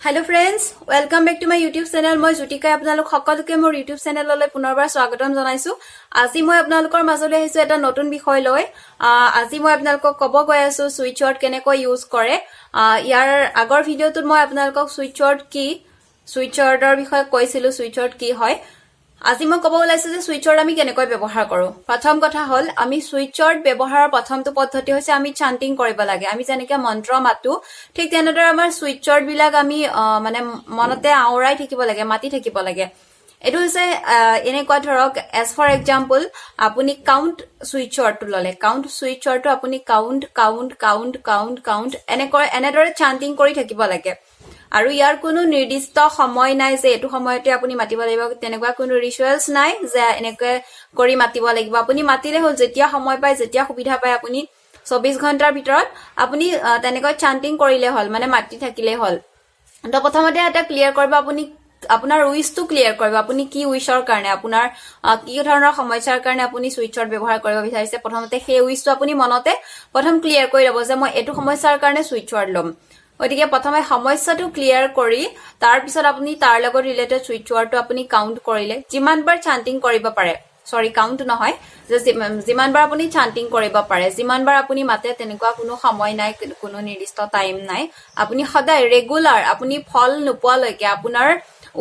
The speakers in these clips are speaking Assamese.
Hello friends, welcome back to my YouTube channel. মই জুটিকাই আপোনালোক সকলোকে মোৰ YouTube চেনেললৈ পুনৰবাৰ স্বাগতম জনাইছো। আজি মই আপোনালোকৰ মাজলৈ আহিছো এটা নতুন বিষয় লৈ। আজি মই আপোনালোকক ক'ব গৈ আছো সুইচ ৱৰ্ড কেনেকৈ ইউজ কৰে। ইয়াৰ আগৰ ভিডিঅ'টোত মই আপোনালোকক সুইচ ৱৰ্ডৰ বিষয়ে কৈছিলো সুইচ ৱৰ্ড কি হয়। আজি মই ক'ব ওলাইছো যে সুইচ ৱৰ্ড আমি কেনেকৈ ব্যৱহাৰ কৰো। প্ৰথম কথা হ'ল আমি সুইচ ৱৰ্ড ব্যৱহাৰৰ প্ৰথমটো পদ্ধতি হৈছে আমি চান্টিং কৰিব লাগে। আমি যেনেকৈ মন্ত্ৰ মাতো ঠিক তেনেদৰে আমাৰ সুইচ ৱৰ্ড বিলাক আমি মানে মনতে আওৰাই থাকিব লাগে, মাতি থাকিব লাগে। এটো হৈছে এনেকুৱা ধৰক এজ ফৰ এক্সাম্পল আপুনি কাউন্ট সুইচ ৱৰ্ডটো ললে, কাউন্ট সুইচ ৱৰ্ডটো আপুনি count count count count count এনেদৰে চান্টিং কৰি থাকিব লাগে। আৰু ইয়াৰ কোনো নিৰ্দিষ্ট সময় নাই যে এটো সময়তে আপুনি মাতিব লাগিব, তেনেকুৱা কোনো ৰিচুৱেলছ নাই যে এনেকৈ কৰি মাতিব লাগিব। আপুনি মাতিলে হ'ল, যেতিয়া সময় পায় যেতিয়া সুবিধা পায় আপুনি 24 ঘণ্টাৰ ভিতৰত আপুনি তেনেকৈ চান্টিং কৰিলে হ'ল, মানে মাতি থাকিলে হ'ল। তো প্ৰথমতে এটা ক্লিয়াৰ কৰিব, আপুনি আপোনাৰ উইচটো ক্লিয়াৰ কৰিব। আপুনি কি উইচৰ কাৰণে, আপোনাৰ কি ধৰণৰ সমস্যাৰ কাৰণে আপুনি সুইচ ৱৰ্ড ব্যৱহাৰ কৰিব বিচাৰিছে, প্ৰথমতে সেই উইচটো আপুনি মনতে প্ৰথম ক্লিয়াৰ কৰি ল'ব যে মই এইটো সমস্যাৰ কাৰণে সুইচ ৱৰ্ড ল'ম। গতিকে প্ৰথমে সমস্যাটো ক্লিয়াৰ কৰি তাৰ পিছত আপুনি তাৰ লগত ৰিলেটেড সুইচ ৱৰ্ডটো আপুনি কাউন্ট কৰিলে, যিমানবাৰ চান্টিং কৰিব পাৰে, সৰি কাউন্ট নহয়, যে যিমানবাৰ আপুনি চান্টিং কৰিব পাৰে, যিমানবাৰ আপুনি মাতে তেনেকুৱা কোনো সময় নাই, কোনো নিৰ্দিষ্ট টাইম নাই। আপুনি সদায় ৰেগুলাৰ, আপুনি ফল নোপোৱালৈকে, আপোনাৰ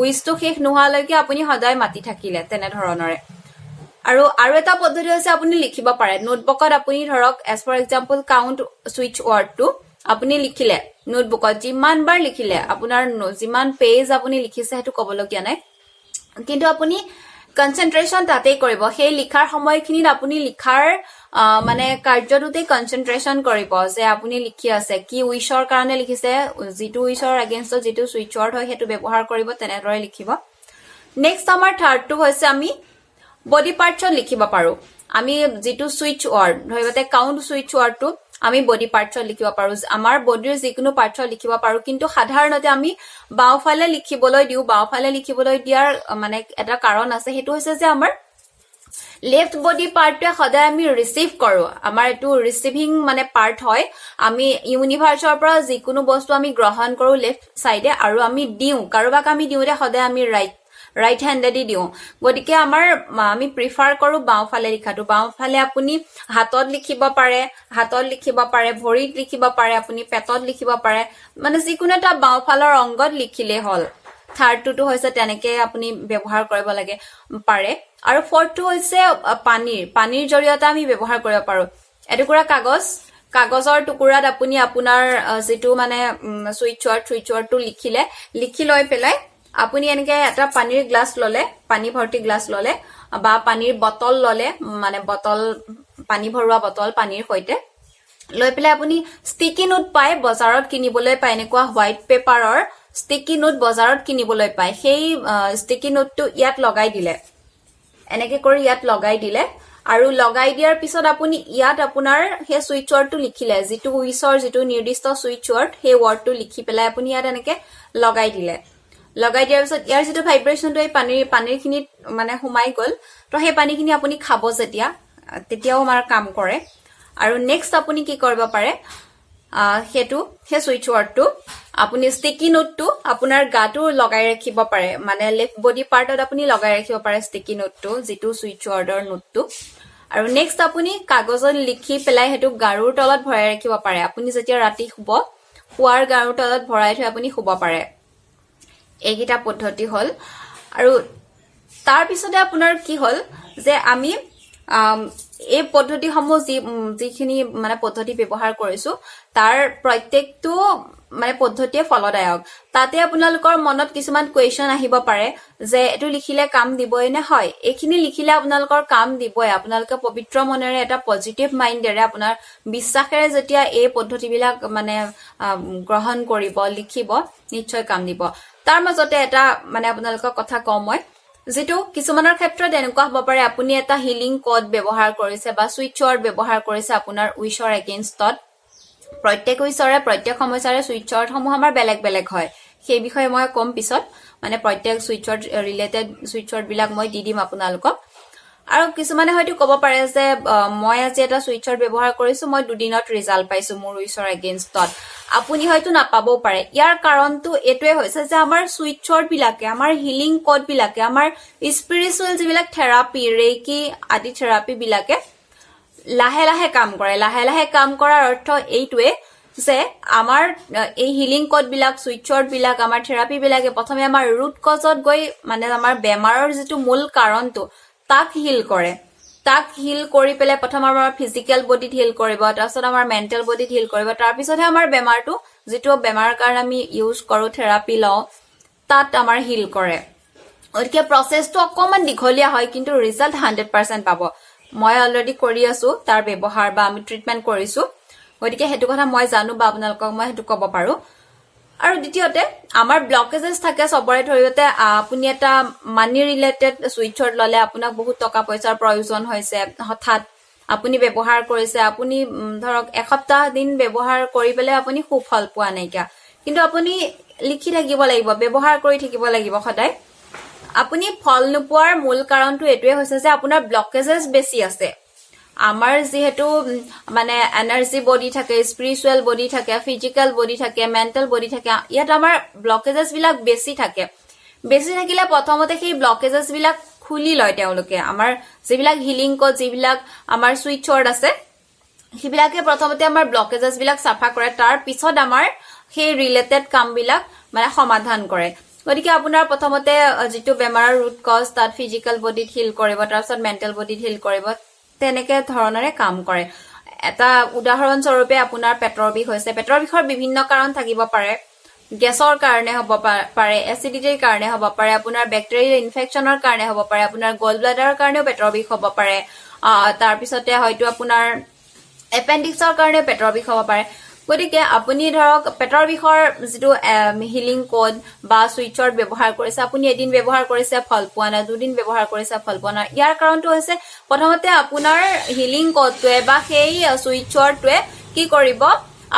উইচটো শেষ নোহোৱালৈকে আপুনি সদায় মাতি থাকিলে তেনেধৰণৰে। আৰু এটা পদ্ধতি হৈছে আপুনি লিখিব পাৰে নোটবুকত। আপুনি ধৰক as for example count switch ৱৰ্ডটো আপুনি লিখিলে নোটবুকত, যিমানবাৰ লিখিলে আপোনাৰ যিমান পেজ আপুনি লিখিছে সেইটো ক'বলগীয়া নাই, কিন্তু আপুনি কনচেন্ট্ৰেশ্যন তাতেই কৰিব। সেই লিখাৰ সময়খিনিত আপুনি লিখাৰ মানে কাৰ্যটোতেই কনচেন্ট্ৰেশ্যন কৰিব যে আপুনি লিখি আছে কি উইচৰ কাৰণে লিখিছে, যিটো উইচৰ এগেইনষ্টত যিটো সুইচ ৱৰ্ড হয় সেইটো ব্যৱহাৰ কৰিব, তেনেদৰে লিখিব। নেক্সট আমাৰ থাৰ্ডটো হৈছে আমি বডি পাৰ্টছত লিখিব পাৰো। আমি যিটো সুইচ ৱৰ্ড ধৰিবতে কাউন্ট সুইচ ৱৰ্ডটো আমি বডি পাৰ্টছত লিখিব পাৰো, আমাৰ বডিৰ যিকোনো পাৰ্টছত লিখিব পাৰো, কিন্তু সাধাৰণতে আমি বাওঁফালে লিখিবলৈ দিওঁ। বাওঁফালে লিখিবলৈ দিয়াৰ মানে এটা কাৰণ আছে, সেইটো হৈছে যে আমাৰ লেফ্ট বডি পাৰ্টটোৱে সদায় আমি ৰিচিভ কৰো, আমাৰ এইটো ৰিচিভিং মানে পাৰ্ট হয়। আমি ইউনিভাৰ্চৰ পৰা যিকোনো বস্তু আমি গ্ৰহণ কৰো লেফ্ট চাইডে, আৰু আমি দিওঁ, কাৰোবাক আমি দিওঁতে সদায় আমি ৰাইট হেণ্ডেদি দিওঁ। গতিকে আমি প্ৰিফাৰ কৰো বাওঁফালে লিখাটো। বাওঁফালে আপুনি হাতত লিখিব পাৰে, ভৰিত লিখিব পাৰে, আপুনি পেটত লিখিব পাৰে, মানে যিকোনো এটা বাওঁফালৰ অংগত লিখিলেই হ'ল। থাৰ্ডটো হৈছে তেনেকে আপুনি ব্যৱহাৰ কৰিব লাগে পাৰে। আৰু ফৰ্থটো হৈছে পানীৰ জৰিয়তে আমি ব্যৱহাৰ কৰিব পাৰো। এটুকুৰা কাগজৰ টুকুৰাত আপুনি আপোনাৰ যিটো মানে সুইচ ৱৰ্ডটো লিখি লৈ পেলাই আপুনি এনেকে এটা পানীৰ গ্লাছ ললে, পানী ভৰ্তি গ্লাছ ললে বা পানীৰ বটল ললে, মানে পানী ভৰোৱা বটল পানীৰ সৈতে লৈ পেলাই আপুনি ষ্টিকি নোট পায় বজাৰত কিনিবলৈ পায়, এনেকুৱা হোৱাইট পেপাৰৰ ষ্টিকি নোট বজাৰত কিনিবলৈ পায়। সেই ষ্টিকি নোটটো ইয়াত লগাই দিলে, এনেকে কৰি ইয়াত লগাই দিলে, আৰু লগাই দিয়াৰ পিছত আপুনি ইয়াত আপোনাৰ সেই সুইচ ৱৰ্ডটো লিখিলে, যিটো উইচৰ যিটো নিৰ্দিষ্ট সুইচ ৱৰ্ড সেই ৱৰ্ডটো লিখি পেলাই আপুনি ইয়াত এনেকে লগাই দিলে। লগাই দিয়াৰ পিছত ইয়াৰ যিটো ভাইব্ৰেশ্যনটো এই পানীৰ খিনিত মানে সোমাই গ'ল, তো সেই পানীখিনি আপুনি খাব তেতিয়াও আমাৰ কাম কৰে। আৰু নেক্সট আপুনি কি কৰিব পাৰে, সেই সুইচ ৱৰ্ডটো আপুনি ষ্টিকি নোটটো আপোনাৰ গাটো লগাই ৰাখিব পাৰে, মানে লেফ্ট বডি পাৰ্টত আপুনি লগাই ৰাখিব পাৰে ষ্টিকি নোটটো, যিটো সুইচ ৱৰ্ডৰ নোটটো। আৰু নেক্সট আপুনি কাগজত লিখি পেলাই সেইটো গাৰুৰ তলত ভৰাই ৰাখিব পাৰে। আপুনি যেতিয়া ৰাতি শোৱাৰ গাৰুৰ তলত ভৰাই থৈ আপুনি শুব পাৰে। এইকেইটা পদ্ধতি হ'ল। আৰু তাৰ পিছতে আপোনাৰ কি হ'ল যে আমি এই পদ্ধতিসমূহ যিখিনি মানে পদ্ধতি ব্যৱহাৰ কৰিছো তাৰ প্ৰত্যেকটো মানে পদ্ধতিয়ে ফলদায়ক। তাতে আপোনালোকৰ মনত কিছুমান কুৱেশ্যন আহিব পাৰে যে এইটো লিখিলে কাম দিবই নে? হয়, এইখিনি লিখিলে আপোনালোকৰ কাম দিবই। আপোনালোকে পবিত্ৰ মনেৰে এটা পজিটিভ মাইণ্ডেৰে আপোনাৰ বিশ্বাসেৰে যেতিয়া এই পদ্ধতিবিলাক মানে গ্ৰহণ কৰিব, লিখিব, নিশ্চয় কাম দিব। তাৰ মাজতে এটা মানে আপোনালোকৰ কথা কওঁ মই, যিটো কিছুমানৰ ক্ষেত্ৰত এনেকুৱা হ'ব পাৰে আপুনি এটা হিলিং কোড ব্যৱহাৰ কৰিছে বা সুইচ ৱৰ্ড ব্যৱহাৰ কৰিছে আপোনাৰ উইচৰ এগেইনষ্টত। প্ৰত্যেক উইচৰে প্ৰত্যেক সমস্যাৰে সুইচ ৱৰ্ডসমূহ আমাৰ বেলেগ বেলেগ হয়, সেই বিষয়ে মই ক'ম পিছত। মানে প্ৰত্যেক সুইচ ৱৰ্ড ৰিলেটেড সুইচ ৱৰ্ডবিলাক মই দি দিম আপোনালোকক। আৰু কিছুমানে হয়তো ক'ব পাৰে যে মই আজি এটা সুইটছৰ ব্যৱহাৰ কৰিছো মই 2 দিনত ৰিজাল্ট পাইছো মোৰ উইচৰ এগেইনষ্টত আপুনি হয়তো নাপাবও পাৰে ইয়াৰ কাৰণটো এটোৱে হৈছে যে আমাৰ সুইটছৰ বিলাকে আমাৰ হিলিং কোড বিলাকে আমাৰ স্পিৰিচুৱেল যিবিলাক থেৰাপি ৰেকি আদি থেৰাপি বিলাকে লাহে লাহে কাম কৰে লাহে লাহে কাম কৰাৰ অৰ্থ এইটোৱে যে আমাৰ এই হিলিং কোড বিলাক সুইটছৰ বিলাক আমাৰ থেৰাপি বিলাকে প্ৰথমে আমাৰ ৰুট কজত গৈ মানে আমাৰ বেমাৰৰ যেটো মূল কাৰণটো তাক হিল কৰে তাক হিল কৰি পেলে প্ৰথম আমাৰ ফিজিক্যাল বডিত হিল কৰিব তাৰপিছত আমাৰ মেন্টাল বডিত হিল কৰিব তাৰ পিছতহে আমাৰ বেমাৰটো যেটো বেমাৰৰ কাৰণে আমি ইউজ কৰো থেৰাপি লওঁ তাত আমাৰ হিল কৰে ওৰকে প্ৰসেসটো অকমান দীঘলীয়া হয় কিন্তু ৰিজাল্ট 100% পাব মই অলৰেডি কৰি আছো তাৰ ব্যৱহাৰ বা আমি ট্ৰিটমেন্ট কৰিছো ওৰকে হেতু কথা মই জানো বা আপোনালোকক মই হেতু ক'ব পাৰো আৰু দ্বিতীয়তে আমাৰ ব্লকেজেস থাকে সবৰে ধৰিতে আপুনি এটা মানি ৰিলেটেড সুইটছৰ ললে আপোনাক বহুত টকা পইচাৰ প্ৰয়োজন হৈছে হঠাৎ আপুনি ব্যৱহাৰ কৰিছে আপুনি ধৰক এসপ্তাহ দিন ব্যৱহাৰ কৰি পেলে আপুনি খুব ফল পোৱা নাইকা কিন্তু আপুনি লিখি থাকিব লাগিব ব্যৱহাৰ কৰি থাকিব লাগিব সদায় আপুনি ফল নোপোৱাৰ মূল কাৰণটো এটোৱে হৈছে যে আপোনাৰ ব্লকেজেস বেছি আছে আমাৰ যেহেতু মানে এনাৰ্জি বডি থাকে স্পিৰিচুৱেল বডি থাকে ফিজিক্যাল বডি থাকে মেন্টাল বডি থাকে ইয়াত আমাৰ ব্লকেজেস বিলাক বেছি থাকিলে প্ৰথমতে সেই ব্লকেজেস বিলাক খুলি লয় তেওঁলোকে আমাৰ যিবিলাক হিলিং কোড যিবিলাক আমাৰ সুইটছৰ আছে হিবিলাকে প্ৰথমতে আমাৰ ব্লকেজেস বিলাক সাফা কৰে তাৰ পিছত আমাৰ সেই ৰিলেটেড কাম বিলাক মানে সমাধান কৰে গতিকে আপোনাৰ প্ৰথমতে যেটো বেমাৰৰ ৰুট কজ তাত ফিজিক্যাল বডিত হিল কৰিব তাৰপিছত মেন্টাল বডিত হিল কৰিব তেনেকে ধৰণৰে কাম কৰে এটা উদাহৰণ স্বৰূপে আপোনাৰ পেটৰ বিষ হৈছে পেটৰ বিষৰ বিভিন্ন কাৰণ থাকিব পাৰে গেছৰ কাৰণে হ'ব পাৰে এচিডিটিৰ কাৰণে হ'ব পাৰে আপোনাৰ বেক্টেৰিয়েল ইনফেকচনৰ কাৰণে হ'ব পাৰে আপোনাৰ গল ব্লাডাৰৰ কাৰণেও পেটৰ বিষ হ'ব পাৰে তাৰ পিছতে হয়তো আপোনাৰ এপেন্ডিক্সৰ কাৰণে পেটৰ বিষ হ'ব পাৰে গতিকে আপুনি ধৰক পেটৰ বিষৰ যেটো হিলিং কোড বা সুইটছৰ ব্যৱহাৰ কৰিছে আপুনি এদিন ব্যৱহাৰ কৰিছে ফল পোৱা না দুদিন ব্যৱহাৰ কৰিছে ফল পোৱা না ইয়াৰ কাৰণটো হৈছে প্ৰথমতে আপোনাৰ হিলিং কোডটোৱে বা সেই সুইটছৰটোৱে কি কৰিব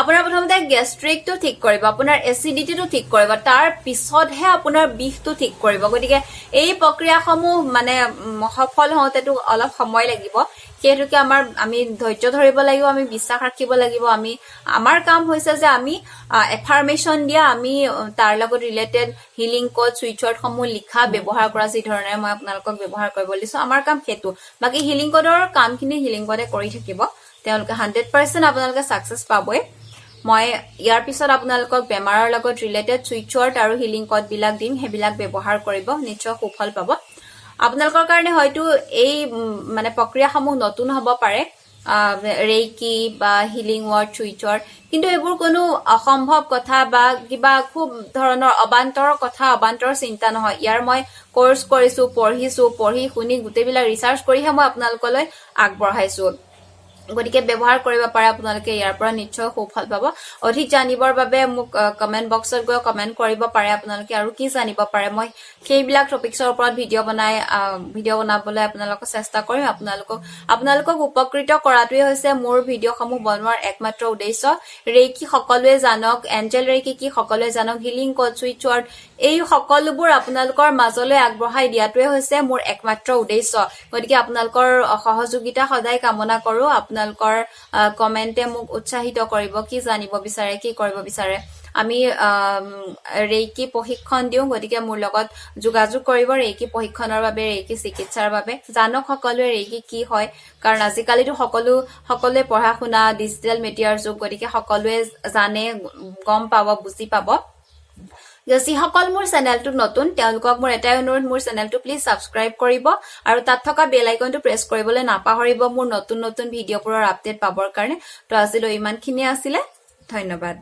আপোনাৰ প্ৰথমতে গ্যাস্ট্ৰিকটো ঠিক কৰিব আপোনাৰ এচিডিটিটো ঠিক কৰিব তাৰ পিছতহে আপোনাৰ বিষটো ঠিক কৰিব গতিকে এই প্ৰক্ৰিয়াসমূহ মানে সফল হওঁতেটো অলপ সময় লাগিব কেহেতুকে আমি ধৈৰ্য ধৰিব লাগিব আমি বিশ্বাস ৰাখিব লাগিব আমাৰ কাম হৈছে যে আমি এফাৰ্মেশন দিয়া আমি তাৰ লগত ৰিলেটেড হিলিং কোড সুইটছৰ সমূহ লিখা ব্যৱহাৰ কৰা যি ধৰণে মই আপোনালোকক ব্যৱহাৰ কৰিব দিছো আমাৰ কাম হেতু বাকি হিলিং কোডৰ কামখিনি হিলিং কোডে কৰি থাকিব তেওঁলোকে 100% আপোনালোকে সাকসেস পাবই মই ইয়াৰ পিছত আপোনালোকক বেমাৰৰ লগত ৰিলেটেড সুইটছৰ আৰু হিলিং কোড বিলাক দিম হেবিলাক ব্যৱহাৰ কৰিব নিশ্চয় সুফল পাব আপোনালোকৰ কাৰণে হয়তো এই মানে প্ৰক্ৰিয়াসমূহ নতুন হ'ব পাৰে ৰেকি বা হিলিং ওয়াৰ্ড সুইটছৰ কিন্তু এবোৰ কোনো অসম্ভৱ কথা বা কিবা খুব ধৰণৰ অবান্তৰ চিন্তা নহয় ইয়াৰ মই কোৰ্স কৰিছো পঢ়ি শুনি গুটেবিলা ৰিসাৰ্চ কৰিহে মই আপোনালোকলৈ আগবঢ়াইছো গতিকে ব্যৱহাৰ কৰিব পাৰে আপোনালোকে ইয়াৰ পৰা নিশ্চয় সুফল পাব অধিক জানিবৰ বাবে মোক কমেন্ট বক্সত গৈ কমেন্ট কৰিব পাৰে আপোনালোকে আৰু কি জানিব পাৰে মই সেইবিলাক টপিকছৰ ওপৰত ভিডিও বনাবলৈ আপোনালোকক চেষ্টা কৰিম আপোনালোকক উপকৃত কৰাটোৱে হৈছে মোৰ ভিডিওসমূহ বনোৱাৰ একমাত্ৰ উদ্দেশ্য ৰেকি সকলোৱে জানক এঞ্জেল ৰেকি কি সকলোৱে জানক হিলিং কোড সুইটছৰ এই সকলোবোৰ আপোনালোকৰ মাজলৈ আগবঢ়াই দিয়াটোৱে হৈছে মোৰ একমাত্ৰ উদ্দেশ্য গতিকে আপোনালোকৰ সহযোগিতা সদায় কামনা কৰো আপোনালোকৰ কমেন্টে মোক উৎসাহিত কৰিব কি জানিব বিচাৰে কি কৰিব বিচাৰে আমি ৰেকি প্ৰশিক্ষণ দিও গতিকে মোৰ লগত যোগাযোগ কৰিব ৰেকি প্ৰশিক্ষণৰ বাবে ৰেকি চিকিৎসাৰ বাবে জানক সকলোৱে ৰেকি কি হয় কাৰণ আজিকালিটো সকলোৱে পঢ়া শুনা ডিজিটেল মিডিয়াৰ যুগ গতিকে সকলোৱে জানে গম পাব বুজি পাব যিসকল মোৰ চেনেলটো নতুন তেওঁলোকক মোৰ এটাই অনুৰোধ মোৰ চেনেলটো প্লিজ সাবস্ক্ৰাইব কৰিব আৰু তাত থকা বেল আইকনটো প্ৰেছ কৰিবলৈ নাপাহৰিব মোৰ নতুন ভিডিঅ'বোৰৰ আপডেট পাবৰ কাৰণে তো আজিলৈ ইমানখিনি আছিল ধন্যবাদ